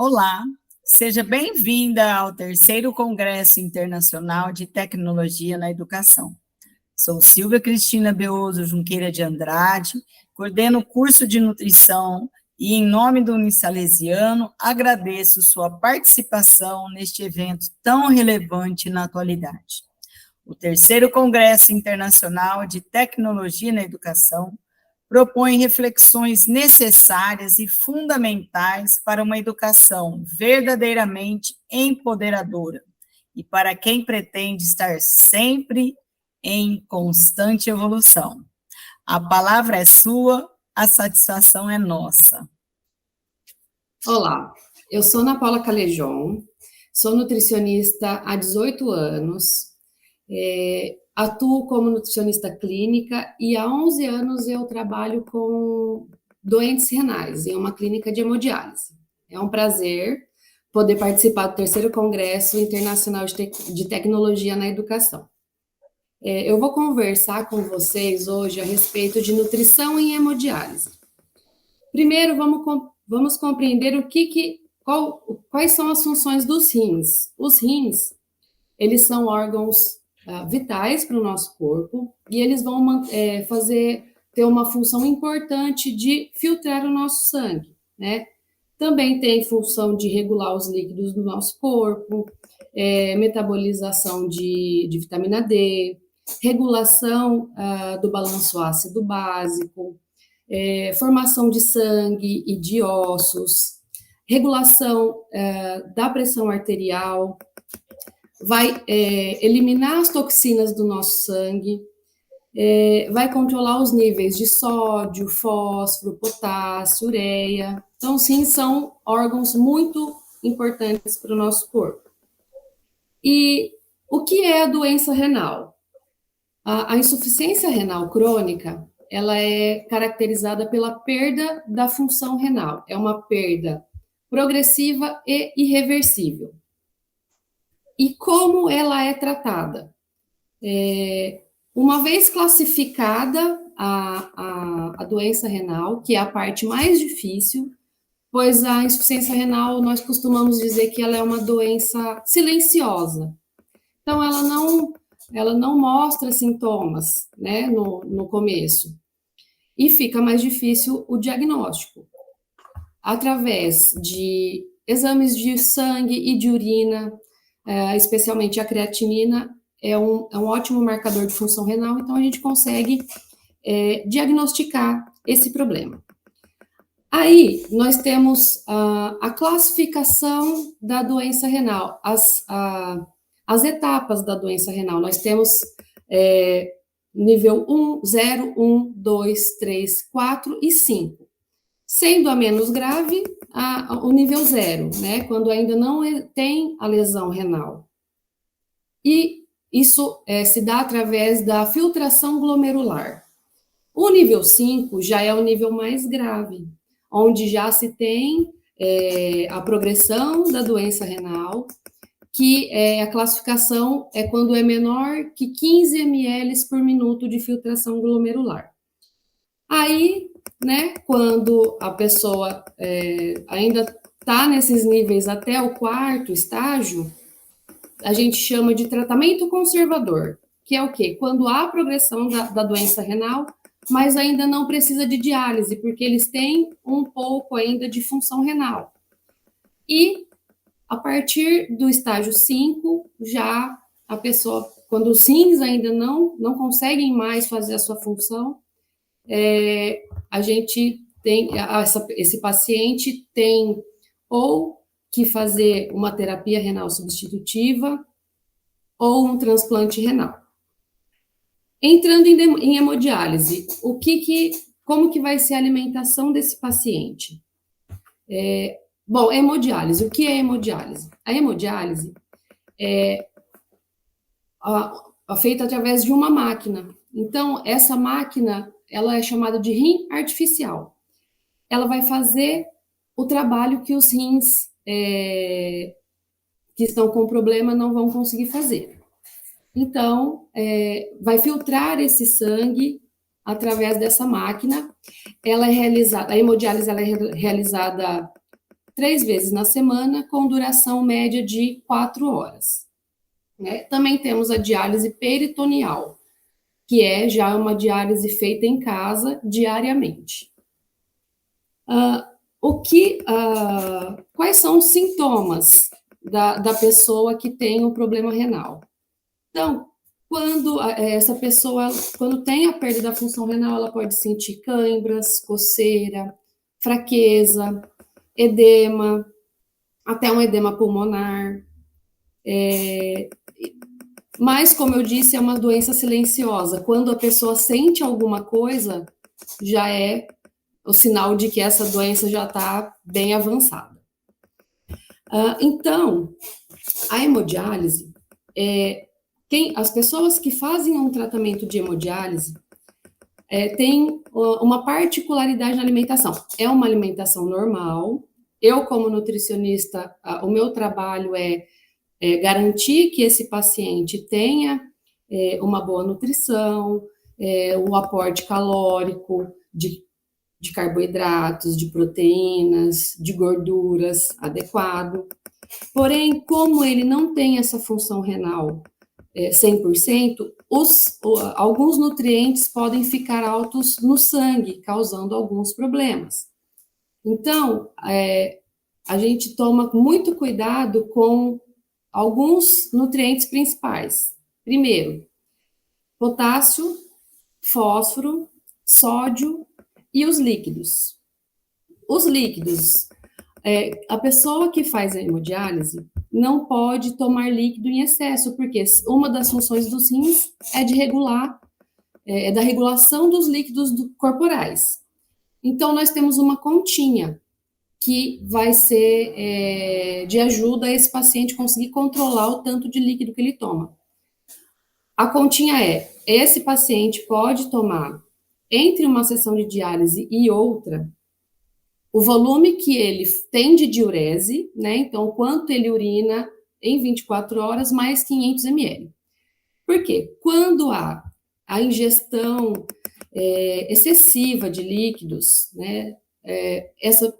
Olá, seja bem-vinda ao terceiro Congresso Internacional de Tecnologia na Educação. Sou Silvia Cristina Beoso Junqueira de Andrade, coordeno o curso de nutrição e, em nome do Unisalesiano, agradeço sua participação neste evento tão relevante na atualidade. O terceiro Congresso Internacional de Tecnologia na Educação propõe reflexões necessárias e fundamentais para uma educação verdadeiramente empoderadora e para quem pretende estar sempre em constante evolução. A palavra é sua, a satisfação é nossa. Olá, eu sou Ana Paula Calejon, sou nutricionista há 18 anos, atuo como nutricionista clínica e há 11 anos eu trabalho com doentes renais em uma clínica de hemodiálise. É um prazer poder participar do terceiro Congresso Internacional de Tecnologia na Educação. Eu vou conversar com vocês hoje a respeito de nutrição em hemodiálise. Primeiro, vamos compreender quais são as funções dos rins. Os rins, eles são órgãos vitais para o nosso corpo e eles vão ter uma função importante de filtrar o nosso sangue, né? Também tem função de regular os líquidos do nosso corpo, metabolização de vitamina D, regulação do balanço ácido básico, formação de sangue e de ossos, regulação da pressão arterial, vai eliminar as toxinas do nosso sangue, vai controlar os níveis de sódio, fósforo, potássio, ureia. Então, sim, são órgãos muito importantes para o nosso corpo. E o que é a doença renal? A insuficiência renal crônica, ela é caracterizada pela perda da função renal. É uma perda progressiva e irreversível. E como ela é tratada? Uma vez classificada a doença renal, que é a parte mais difícil, pois a insuficiência renal, nós costumamos dizer que ela é uma doença silenciosa. Então, ela não mostra sintomas, né, no começo. E fica mais difícil o diagnóstico. Através de exames de sangue e de urina, especialmente a creatinina, é um ótimo marcador de função renal, então a gente consegue diagnosticar esse problema. Aí, nós temos a classificação da doença renal, as etapas da doença renal. Nós temos nível 1, 0, 1, 2, 3, 4 e 5. Sendo a menos grave, o nível 0, né, quando ainda não tem a lesão renal. E isso se dá através da filtração glomerular. O nível 5 já é o nível mais grave, onde já se tem a progressão da doença renal, que a classificação é quando é menor que 15 ml por minuto de filtração glomerular. Aí, né, quando a pessoa ainda está nesses níveis até o 4º estágio, a gente chama de tratamento conservador, que é o quê? Quando há progressão da doença renal, mas ainda não precisa de diálise, porque eles têm um pouco ainda de função renal. E a partir do estágio 5, já a pessoa, quando os rins ainda não conseguem mais fazer a sua função, a gente tem, esse paciente tem ou que fazer uma terapia renal substitutiva ou um transplante renal. Entrando em hemodiálise, como que vai ser a alimentação desse paciente? Bom, hemodiálise. O que é hemodiálise? A hemodiálise é feita através de uma máquina. Então, essa máquina, ela é chamada de rim artificial. Ela vai fazer o trabalho que os rins que estão com problema não vão conseguir fazer. Então, vai filtrar esse sangue através dessa máquina. A hemodiálise ela é realizada 3 vezes na semana, com duração média de 4 horas. Né? Também temos a diálise peritoneal, que é já uma diálise feita em casa diariamente. Quais são os sintomas da pessoa que tem um problema renal? Então, quando essa pessoa, quando tem a perda da função renal, ela pode sentir câimbras, coceira, fraqueza, edema, até um edema pulmonar. Mas, como eu disse, é uma doença silenciosa. Quando a pessoa sente alguma coisa, já é o sinal de que essa doença já está bem avançada. Então, a hemodiálise, as pessoas que fazem um tratamento de hemodiálise têm uma particularidade na alimentação. É uma alimentação normal. Eu, como nutricionista, o meu trabalho é garantir que esse paciente tenha uma boa nutrição, o aporte calórico de carboidratos, de proteínas, de gorduras adequado. Porém, como ele não tem essa função renal 100%, alguns nutrientes podem ficar altos no sangue, causando alguns problemas. Então, a gente toma muito cuidado com alguns nutrientes principais. Primeiro, potássio, fósforo, sódio e os líquidos. Os líquidos, a pessoa que faz a hemodiálise não pode tomar líquido em excesso, porque uma das funções dos rins é de regular, da regulação dos líquidos corporais. Então, nós temos uma continha que vai ser de ajuda a esse paciente conseguir controlar o tanto de líquido que ele toma. A continha esse paciente pode tomar, entre uma sessão de diálise e outra, o volume que ele tem de diurese, né? Então, quanto ele urina em 24 horas, mais 500 ml. Por quê? Quando há a ingestão excessiva de líquidos, né?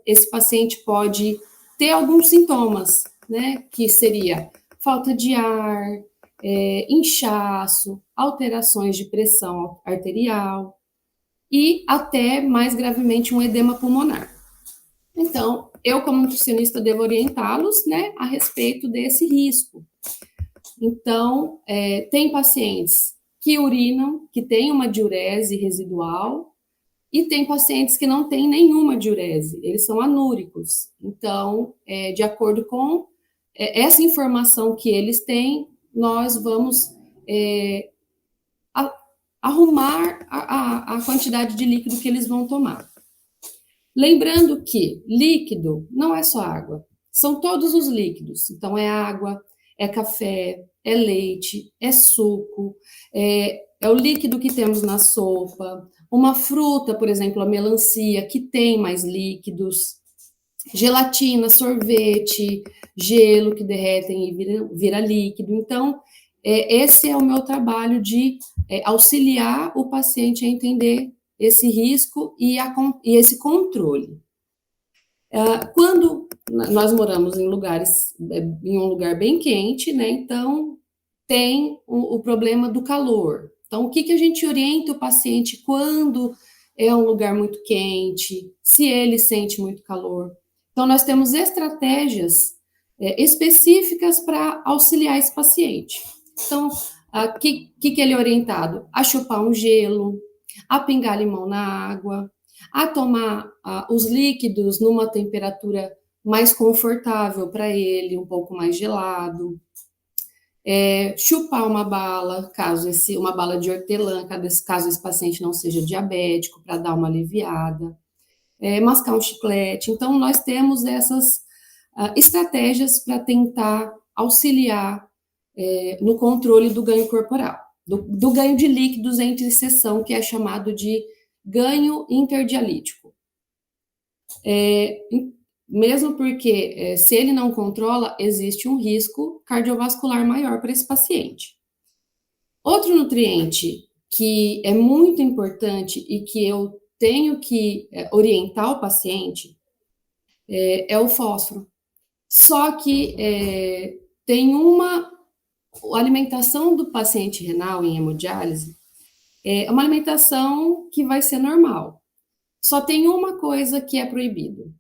Esse paciente pode ter alguns sintomas, né? Que seria falta de ar, inchaço, alterações de pressão arterial e até mais gravemente um edema pulmonar. Então, eu como nutricionista devo orientá-los, né, a respeito desse risco. Então, tem pacientes que urinam, que têm uma diurese residual, e tem pacientes que não têm nenhuma diurese, eles são anúricos. Então, de acordo com essa informação que eles têm, nós vamos arrumar a quantidade de líquido que eles vão tomar. Lembrando que líquido não é só água, são todos os líquidos. Então, é água, é café, é leite, é suco, é o líquido que temos na sopa, uma fruta, por exemplo, a melancia, que tem mais líquidos, gelatina, sorvete, gelo que derretem e vira líquido. Então, esse é o meu trabalho de auxiliar o paciente a entender esse risco e esse controle. Quando nós moramos em um lugar bem quente, né, então tem o problema do calor. Então, o que a gente orienta o paciente quando é um lugar muito quente, se ele sente muito calor? Então, nós temos estratégias específicas para auxiliar esse paciente. Então, o que ele é orientado? A chupar um gelo, a pingar limão na água, a tomar os líquidos numa temperatura mais confortável para ele, um pouco mais gelado, chupar uma bala, uma bala de hortelã, caso esse paciente não seja diabético, para dar uma aliviada, mascar um chiclete. Então, nós temos essas estratégias para tentar auxiliar no controle do ganho corporal, do ganho de líquidos entre sessão, que é chamado de ganho interdialítico. Mesmo porque, se ele não controla, existe um risco cardiovascular maior para esse paciente. Outro nutriente que é muito importante e que eu tenho que orientar o paciente é o fósforo. Só que tem a alimentação do paciente renal em hemodiálise é uma alimentação que vai ser normal. Só tem uma coisa que é proibido.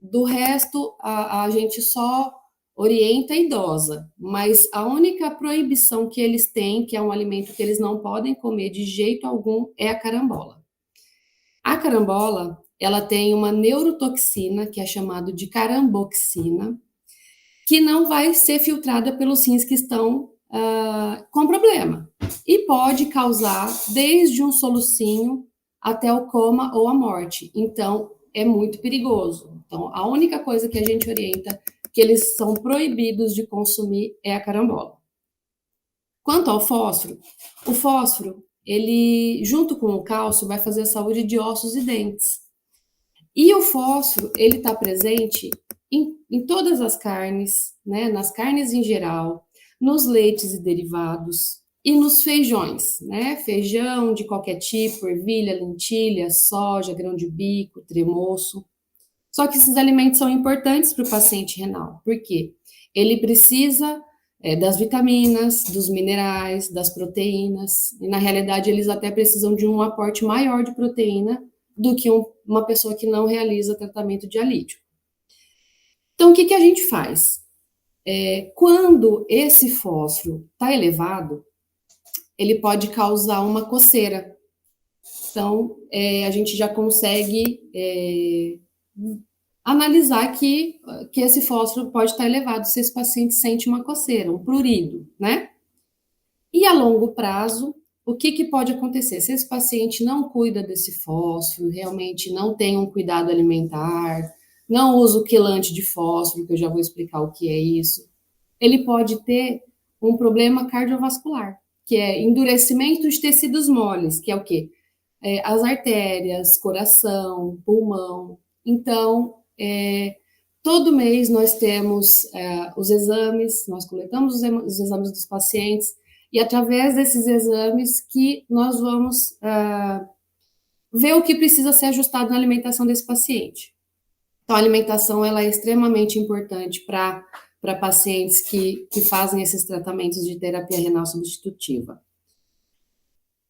Do resto, a gente só orienta a idosa, mas a única proibição que eles têm, que é um alimento que eles não podem comer de jeito algum, é a carambola. A carambola, ela tem uma neurotoxina, que é chamado de caramboxina, que não vai ser filtrada pelos rins que estão com problema. E pode causar desde um solucinho até o coma ou a morte. Então, é muito perigoso. Então, a única coisa que a gente orienta que eles são proibidos de consumir é a carambola. Quanto ao fósforo, o fósforo, ele, junto com o cálcio, vai fazer a saúde de ossos e dentes. E o fósforo, ele está presente em todas as carnes, né? Nas carnes em geral, nos leites e derivados e nos feijões, né? Feijão de qualquer tipo, ervilha, lentilha, soja, grão de bico, tremoço. Só que esses alimentos são importantes para o paciente renal, porque ele precisa das vitaminas, dos minerais, das proteínas, e na realidade eles até precisam de um aporte maior de proteína do que uma pessoa que não realiza tratamento dialítico. Então, o que a gente faz? Quando esse fósforo está elevado, ele pode causar uma coceira. Então, a gente já consegue analisar que esse fósforo pode estar elevado se esse paciente sente uma coceira, um prurido, né? E a longo prazo, o que pode acontecer? Se esse paciente não cuida desse fósforo, realmente não tem um cuidado alimentar, não usa o quelante de fósforo, que eu já vou explicar o que é isso, ele pode ter um problema cardiovascular, que é endurecimento de tecidos moles, que é o quê? As artérias, coração, pulmão. Então, todo mês nós temos os exames, nós coletamos os exames dos pacientes, e através desses exames que nós vamos ver o que precisa ser ajustado na alimentação desse paciente. Então, a alimentação ela é extremamente importante para pacientes que fazem esses tratamentos de terapia renal substitutiva.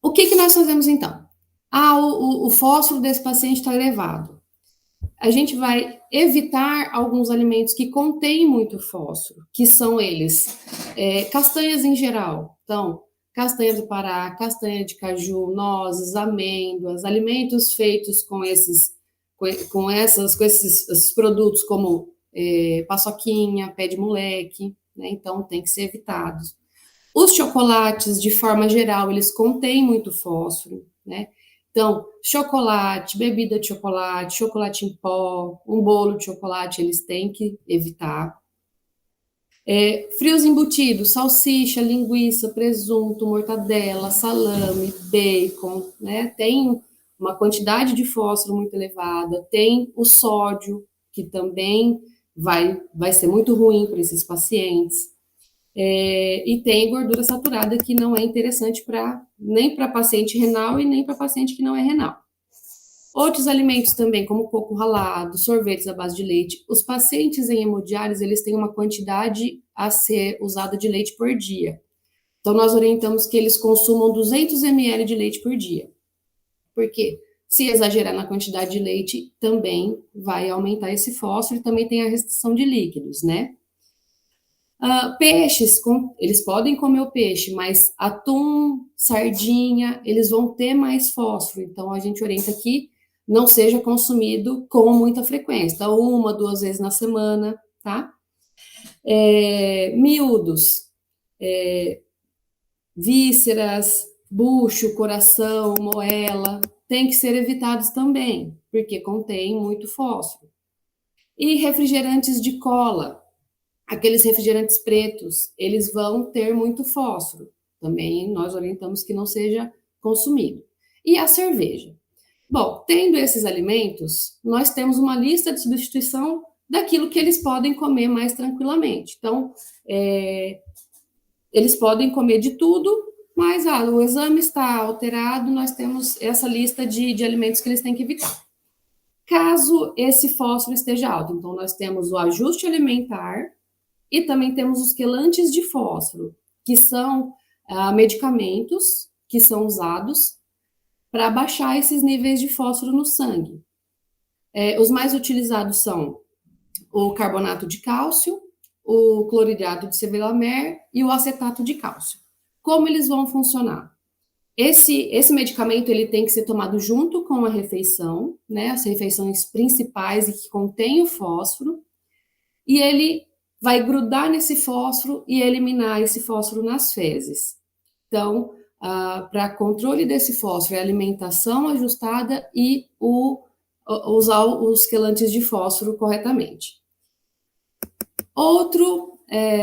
O que nós fazemos então? O fósforo desse paciente está elevado. A gente vai evitar alguns alimentos que contêm muito fósforo, que são eles, castanhas em geral. Então, castanha do Pará, castanha de caju, nozes, amêndoas, alimentos feitos com esses produtos como paçoquinha, pé de moleque, né? Então tem que ser evitados. Os chocolates, de forma geral, eles contêm muito fósforo, né? Então, chocolate, bebida de chocolate, chocolate em pó, um bolo de chocolate, eles têm que evitar. Frios embutidos, salsicha, linguiça, presunto, mortadela, salame, bacon, né? Tem uma quantidade de fósforo muito elevada, tem o sódio, que também vai ser muito ruim para esses pacientes. E tem gordura saturada, que não é interessante nem para paciente renal e nem para paciente que não é renal. Outros alimentos também, como coco ralado, sorvetes à base de leite. Os pacientes em hemodiálise, eles têm uma quantidade a ser usada de leite por dia. Então, nós orientamos que eles consumam 200 ml de leite por dia. Por quê? Se exagerar na quantidade de leite, também vai aumentar esse fósforo e também tem a restrição de líquidos, né? Peixes, eles podem comer o peixe, mas atum, sardinha, eles vão ter mais fósforo. Então, a gente orienta que não seja consumido com muita frequência. Então, 1, 2 vezes na semana, tá? Miúdos, vísceras, bucho, coração, moela, tem que ser evitados também, porque contém muito fósforo. E refrigerantes de cola, aqueles refrigerantes pretos, eles vão ter muito fósforo. Também nós orientamos que não seja consumido. E a cerveja. Bom, tendo esses alimentos, nós temos uma lista de substituição daquilo que eles podem comer mais tranquilamente. Então, eles podem comer de tudo, mas o exame está alterado, nós temos essa lista de alimentos que eles têm que evitar. caso esse fósforo esteja alto. Então, nós temos o ajuste alimentar e também temos os quelantes de fósforo, que são medicamentos que são usados para baixar esses níveis de fósforo no sangue. Os mais utilizados são o carbonato de cálcio, o cloridrato de sevelamer e o acetato de cálcio. Como eles vão funcionar? Esse medicamento ele tem que ser tomado junto com a refeição, né, as refeições principais e que contêm o fósforo, e ele vai grudar nesse fósforo e eliminar esse fósforo nas fezes. Então, para controle desse fósforo, é alimentação ajustada e usar os quelantes de fósforo corretamente. Outro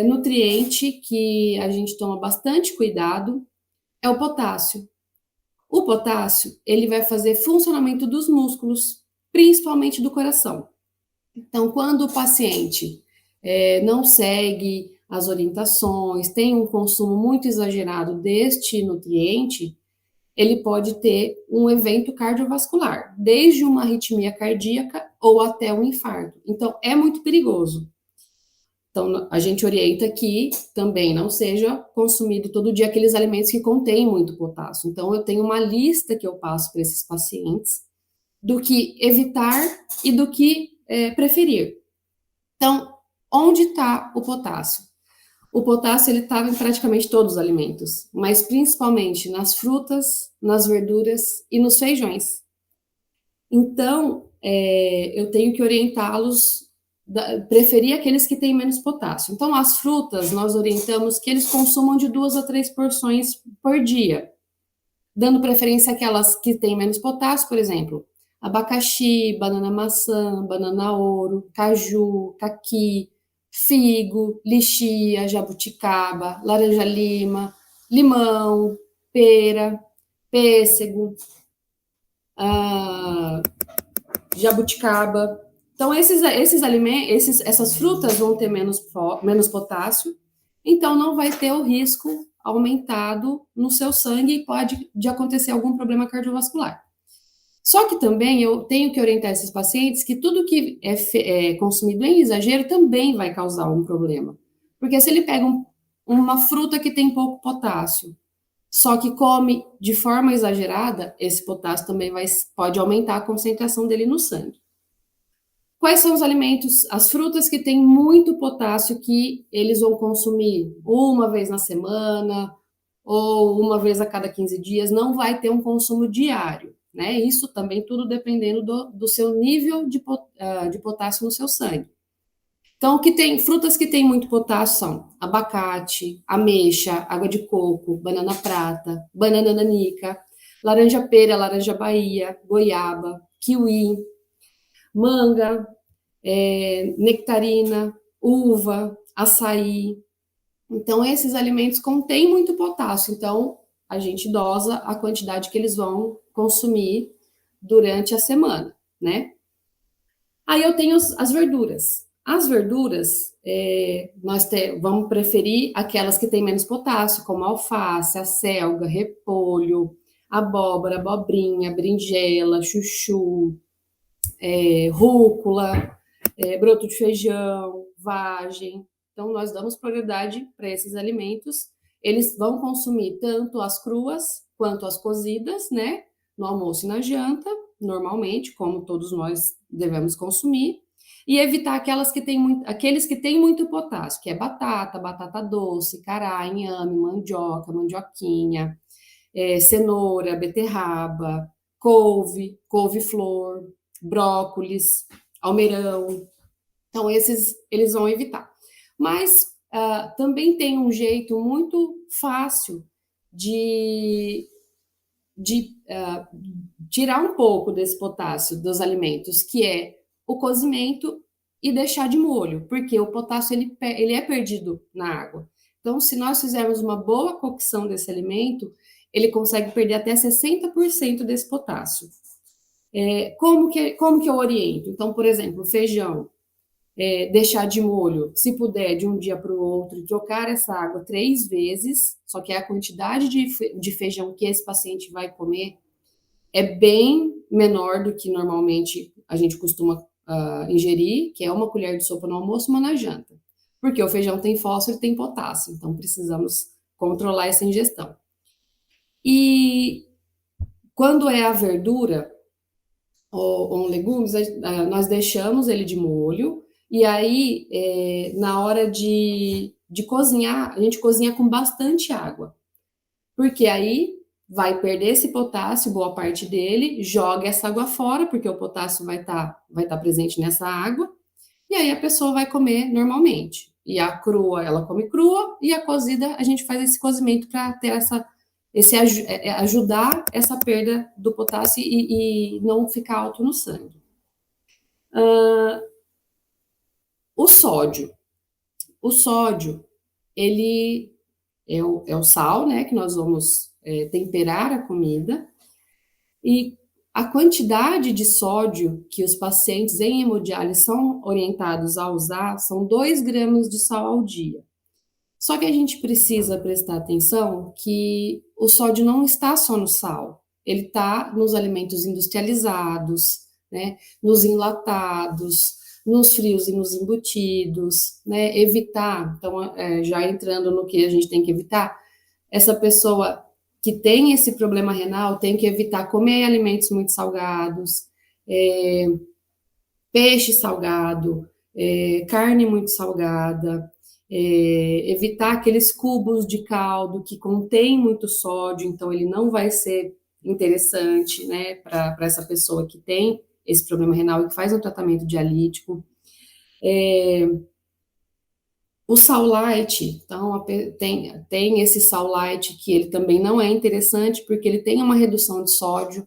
nutriente que a gente toma bastante cuidado é o potássio. O potássio, ele vai fazer funcionamento dos músculos, principalmente do coração. Então, quando o paciente não segue as orientações, tem um consumo muito exagerado deste nutriente, ele pode ter um evento cardiovascular, desde uma arritmia cardíaca ou até um infarto. Então, é muito perigoso. Então, a gente orienta que também não seja consumido todo dia aqueles alimentos que contêm muito potássio. Então, eu tenho uma lista que eu passo para esses pacientes do que evitar e do que preferir. Então, onde está o potássio? O potássio ele está em praticamente todos os alimentos, mas principalmente nas frutas, nas verduras e nos feijões. Então, eu tenho que orientá-los preferir aqueles que têm menos potássio. Então, as frutas, nós orientamos que eles consumam de 2 a 3 porções por dia, dando preferência àquelas que têm menos potássio, por exemplo, abacaxi, banana maçã, banana ouro, caju, caqui, figo, lichia, jabuticaba, laranja-lima, limão, pera, pêssego, jabuticaba. Então, esses alimentos, essas frutas vão ter menos potássio, então não vai ter o risco aumentado no seu sangue e pode acontecer algum problema cardiovascular. Só que também eu tenho que orientar esses pacientes que tudo que é consumido em exagero também vai causar um problema. Porque se ele pega uma fruta que tem pouco potássio, só que come de forma exagerada, esse potássio também pode aumentar a concentração dele no sangue. Quais são os alimentos, as frutas que têm muito potássio que eles vão consumir uma vez na semana ou uma vez a cada 15 dias? Não vai ter um consumo diário, né? Isso também tudo dependendo do seu nível de potássio no seu sangue. Então, frutas que têm muito potássio são abacate, ameixa, água de coco, banana prata, banana nanica, laranja pera, laranja baía, goiaba, kiwi, manga, nectarina, uva, açaí. Então, esses alimentos contêm muito potássio, então a gente dosa a quantidade que eles vão consumir durante a semana, né? Aí eu tenho as verduras. As verduras, vamos preferir aquelas que têm menos potássio, como a alface, a selga, repolho, abóbora, abobrinha, berinjela, chuchu, rúcula, broto de feijão, vagem. Então, nós damos prioridade para esses alimentos. Eles vão consumir tanto as cruas quanto as cozidas, né? No almoço e na janta, normalmente, como todos nós devemos consumir. E evitar aqueles que têm muito potássio, que é batata doce, cará, inhame, mandioca, mandioquinha, cenoura, beterraba, couve-flor, brócolis, almeirão. Então, esses eles vão evitar. Mas também tem um jeito muito fácil de tirar um pouco desse potássio dos alimentos, que é o cozimento e deixar de molho, porque o potássio ele é perdido na água. Então, se nós fizermos uma boa cocção desse alimento, ele consegue perder até 60% desse potássio. Como que eu oriento? Então, por exemplo, feijão, deixar de molho, se puder, de um dia para o outro, trocar essa água 3 vezes, só que a quantidade de feijão que esse paciente vai comer é bem menor do que normalmente a gente costuma ingerir, que é uma colher de sopa no almoço, uma na janta. Porque o feijão tem fósforo e tem potássio, então precisamos controlar essa ingestão. E quando é a verdura ou legumes, nós deixamos ele de molho, e aí, na hora de cozinhar, a gente cozinha com bastante água, porque aí vai perder esse potássio, boa parte dele, joga essa água fora, porque o potássio vai tá presente nessa água, e aí a pessoa vai comer normalmente. E a crua, ela come crua, e a cozida, a gente faz esse cozimento para ter ajudar essa perda do potássio e não ficar alto no sangue. O sódio. O sódio, ele é o sal, né, que nós vamos temperar a comida, e a quantidade de sódio que os pacientes em hemodiálise são orientados a usar são 2 gramas de sal ao dia. Só que a gente precisa prestar atenção que o sódio não está só no sal, ele está nos alimentos industrializados, né, nos enlatados, nos frios e nos embutidos, né, evitar, então, já entrando no que a gente tem que evitar, essa pessoa que tem esse problema renal tem que evitar comer alimentos muito salgados, peixe salgado, carne muito salgada, evitar aqueles cubos de caldo que contém muito sódio, então ele não vai ser interessante, né, para essa pessoa que tem esse problema renal e que faz um tratamento dialítico. O sal light, então tem esse sal light que ele também não é interessante porque ele tem uma redução de sódio,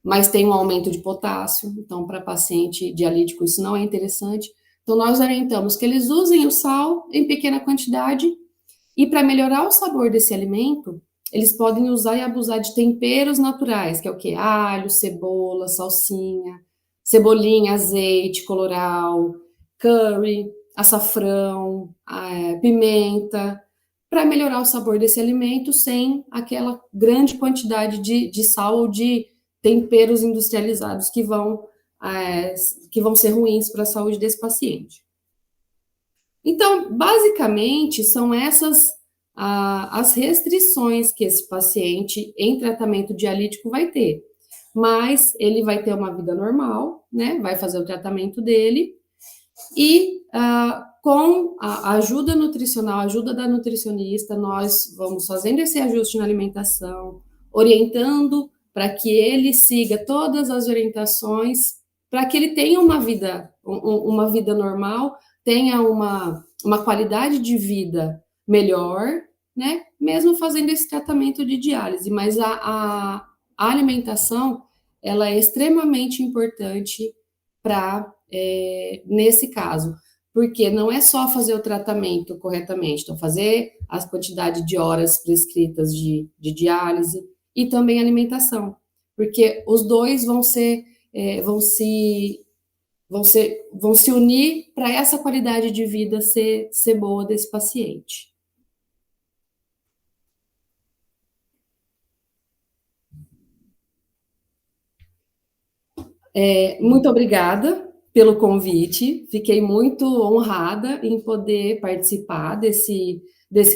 mas tem um aumento de potássio, então para paciente dialítico isso não é interessante. Então nós orientamos que eles usem o sal em pequena quantidade e para melhorar o sabor desse alimento, eles podem usar e abusar de temperos naturais, que é o que? Alho, cebola, salsinha, cebolinha, azeite, colorau, curry, açafrão, pimenta, para melhorar o sabor desse alimento sem aquela grande quantidade de sal ou de temperos industrializados que vão ser ruins para a saúde desse paciente. Então, basicamente, são essas as restrições que esse paciente em tratamento dialítico vai ter. Mas ele vai ter uma vida normal, né? Vai fazer o tratamento dele e com a ajuda nutricional, a ajuda da nutricionista, nós vamos fazendo esse ajuste na alimentação, orientando para que ele siga todas as orientações, para que ele tenha uma vida normal, tenha uma qualidade de vida melhor, né? Mesmo fazendo esse tratamento de diálise. Mas a alimentação, ela é extremamente importante nesse caso, porque não é só fazer o tratamento corretamente, então fazer a quantidade de horas prescritas de diálise e também alimentação, porque os dois vão se unir para essa qualidade de vida ser boa desse paciente. Muito obrigada pelo convite, fiquei muito honrada em poder participar desse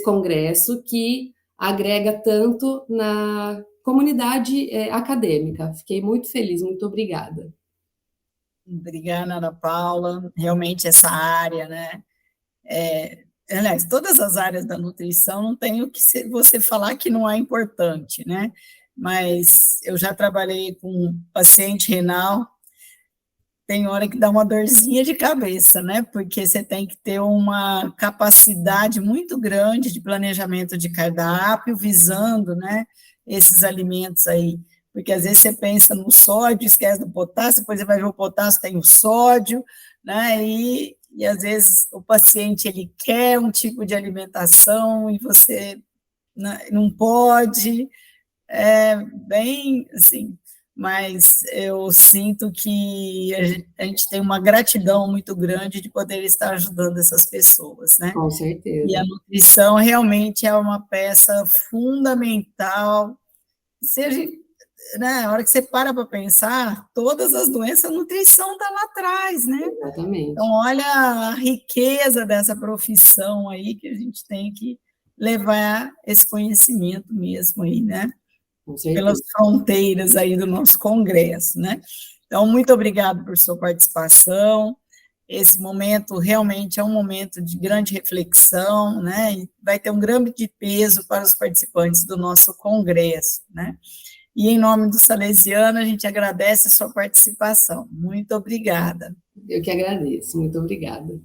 congresso que agrega tanto na comunidade acadêmica. Fiquei muito feliz, muito obrigada. Obrigada, Ana Paula. Realmente essa área, né? Aliás, todas as áreas da nutrição não tem o que você falar que não é importante, né? Mas eu já trabalhei com paciente renal, tem hora que dá uma dorzinha de cabeça, né? Porque você tem que ter uma capacidade muito grande de planejamento de cardápio, visando, né, esses alimentos aí. Porque às vezes você pensa no sódio, esquece do potássio, depois você vai ver o potássio tem o sódio, né? E às vezes o paciente ele quer um tipo de alimentação e você não pode, bem assim. Mas eu sinto que a gente tem uma gratidão muito grande de poder estar ajudando essas pessoas, né? Com certeza. E a nutrição realmente é uma peça fundamental, seja né, a hora que você para pensar, todas as doenças, a nutrição está lá atrás, né? Exatamente. Então, olha a riqueza dessa profissão aí, que a gente tem que levar esse conhecimento mesmo aí, né? Com certeza. Pelas fronteiras aí do nosso congresso, né? Então, muito obrigado por sua participação. Esse momento realmente é um momento de grande reflexão, né? E vai ter um grande peso para os participantes do nosso congresso, né? E em nome do Salesiano, a gente agradece a sua participação. Muito obrigada. Eu que agradeço. Muito obrigada.